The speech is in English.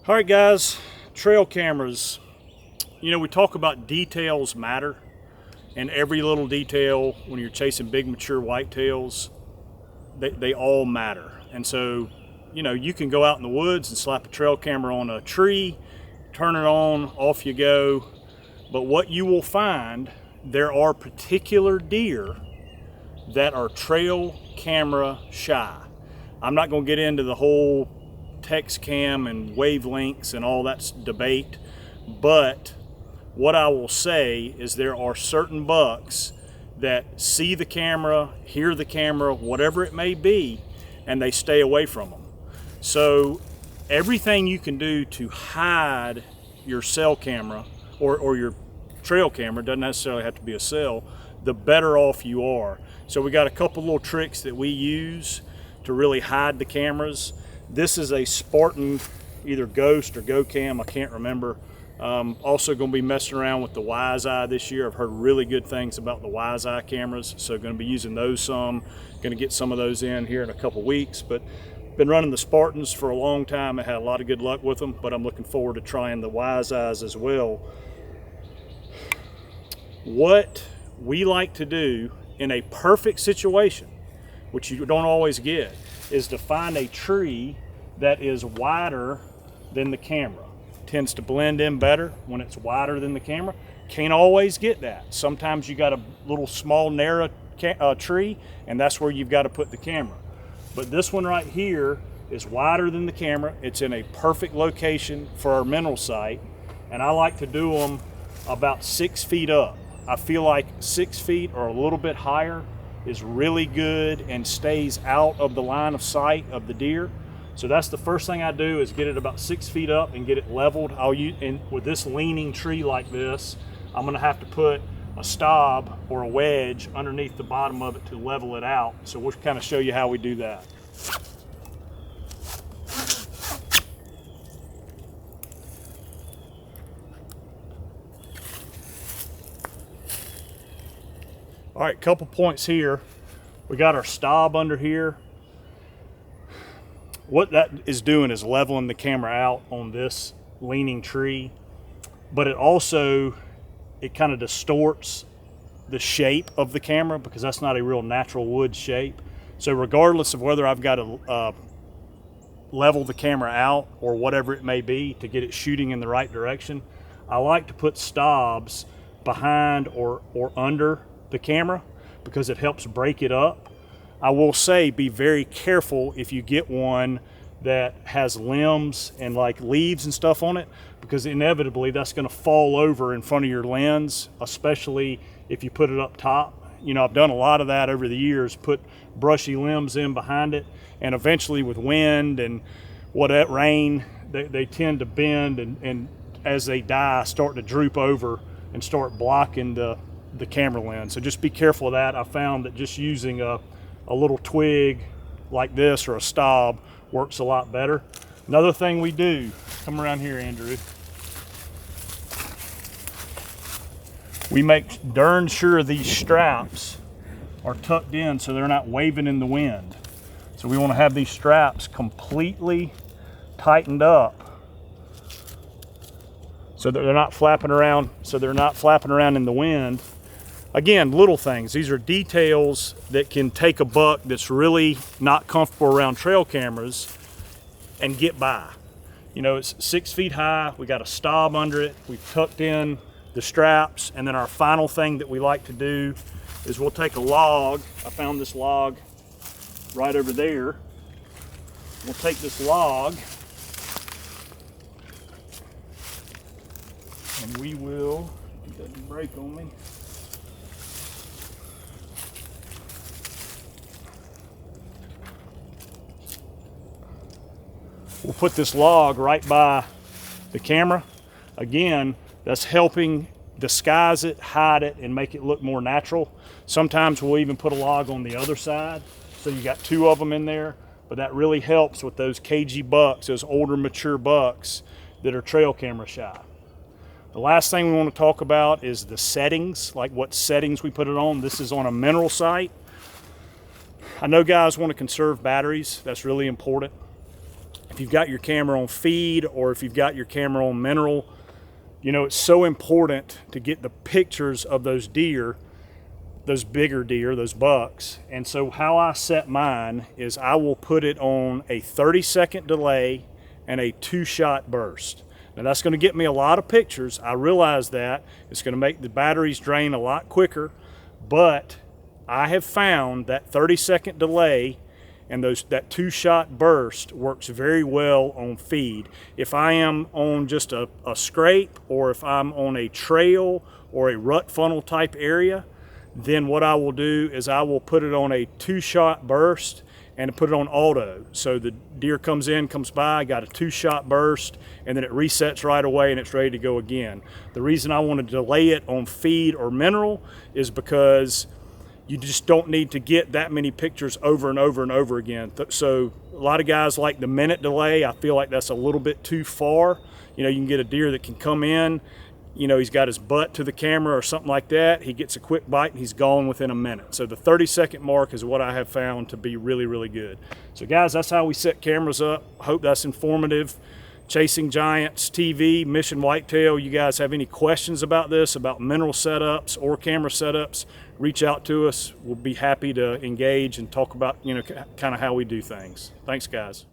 All right, guys, trail cameras. You know, we talk about details matter, and every little detail when you're chasing big mature whitetails, they all matter. And so, you know, you can go out in the woods and slap a trail camera on a tree, turn it on, off you go. But what you will find, there are particular deer that are trail camera shy. I'm not going to get into the whole text cam and wavelengths and all that debate, but what I will say is there are certain bucks that see the camera, hear the camera, whatever it may be, and they stay away from them. So everything you can do to hide your cell camera or your trail camera, doesn't necessarily have to be a cell, the better off you are. So we got a couple little tricks that we use to really hide the cameras. This is a Spartan, either Ghost or GoCam, I can't remember. Also going to be messing around with the Wiseye this year. I've heard really good things about the Wiseye cameras, so going to be using those some. Going to get some of those in here in a couple weeks, but been running the Spartans for a long time. I had a lot of good luck with them, but I'm looking forward to trying the Wiseyes as well. What we like to do in a perfect situation, which you don't always get, is to find a tree that is wider than the camera. Tends to blend in better when it's wider than the camera. Can't always get that. Sometimes you got a little small narrow tree, and that's where you've got to put the camera. But this one right here is wider than the camera. It's in a perfect location for our mineral site, and I like to do them about 6 feet up. I feel like 6 feet or a little bit higher is really good and stays out of the line of sight of the deer. So that's the first thing I do, is get it about 6 feet up and get it leveled. I'll use, and with this leaning tree like this, I'm gonna have to put a stop or a wedge underneath the bottom of it to level it out. So we'll kind of show you how we do that. All right, couple points here. We got our stop under here. What that is doing is leveling the camera out on this leaning tree, but it also, it kind of distorts the shape of the camera because that's not a real natural wood shape. So regardless of whether I've got to level the camera out or whatever it may be to get it shooting in the right direction, I like to put stobs behind or under the camera because it helps break it up. I will say be very careful if you get one that has limbs and like leaves and stuff on it, because inevitably that's going to fall over in front of your lens, especially if you put it up top. You know, I've done a lot of that over the years, put brushy limbs in behind it, and eventually with wind and rain, they tend to bend, and as they die, start to droop over and start blocking the camera lens. So just be careful of that. I found that just using a little twig like this or a stop works a lot better. Another thing we do, come around here, Andrew. We make darn sure these straps are tucked in so they're not waving in the wind. So we want to have these straps completely tightened up so that they're not flapping around, in the wind. Again, little things. These are details that can take a buck that's really not comfortable around trail cameras and get by. You know, it's 6 feet high. We got a stop under it. We've tucked in the straps. And then our final thing that we like to do is we'll take a log. I found this log right over there. We'll take this log and we will, it doesn't break on me. We'll put this log right by the camera. Again, that's helping disguise it, hide it, and make it look more natural. Sometimes we'll even put a log on the other side, so you got two of them in there, but that really helps with those cagey bucks, those older mature bucks that are trail camera shy. The last thing we want to talk about is the settings, like what settings we put it on. This is on a mineral site. I know guys want to conserve batteries. That's really important. if you've got your camera on feed or if you've got your camera on mineral, you know, it's so important to get the pictures of those deer, those bigger deer, those bucks. And so how I set mine is I will put it on a 30-second delay and a 2-shot burst. Now that's going to get me a lot of pictures. I realize that. It's going to make the batteries drain a lot quicker, but I have found that 30-second delay and that 2-shot burst works very well on feed. If I am on just a scrape, or if I'm on a trail or a rut funnel type area, then what I will do is I will put it on a 2-shot burst and put it on auto. So the deer comes in, comes by, got a 2-shot burst, and then it resets right away and it's ready to go again. The reason I want to delay it on feed or mineral is because you just don't need to get that many pictures over and over and over again. So a lot of guys like the minute delay. I feel like that's a little bit too far. You know, you can get a deer that can come in, you know, he's got his butt to the camera or something like that. He gets a quick bite and he's gone within a minute. So the 30-second mark is what I have found to be really, really good. So guys, that's how we set cameras up. Hope that's informative. Chasing Giants TV, Mission Whitetail. You guys have any questions about this, about mineral setups or camera setups, reach out to us. We'll be happy to engage and talk about, you know, kind of how we do things. Thanks, guys.